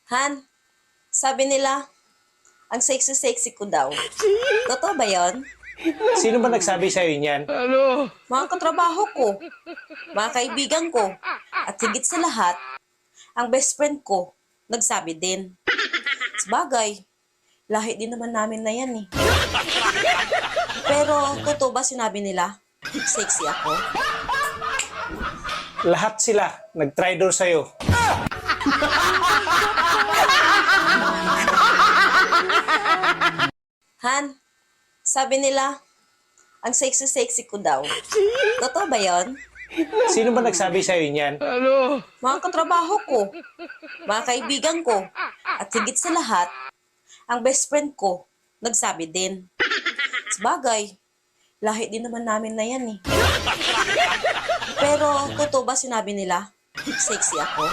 Han, sabi nila, ang sexy-sexy ko daw. Totoo ba yon? Sino ba nagsabi sa'yo niyan? Mga katrabaho ko, mga kaibigan ko, at higit sa lahat, ang best friend ko, nagsabi din. Sabagay, lahi din naman namin na yan eh. Pero, totoo ba sinabi nila? Sexy ako? Lahat sila nag-traitor sa'yo. Han, sabi nila, ang sexy-sexy ko daw. Totoo ba yon? Sino ba nagsabi sa'yo niyan? Mga katrabaho ko, mga kaibigan ko, at higit sa lahat, ang best friend ko, nagsabi din. Sabagay, lahi din naman namin na yan eh. Pero, totoo ba sinabi nila, sexy ako?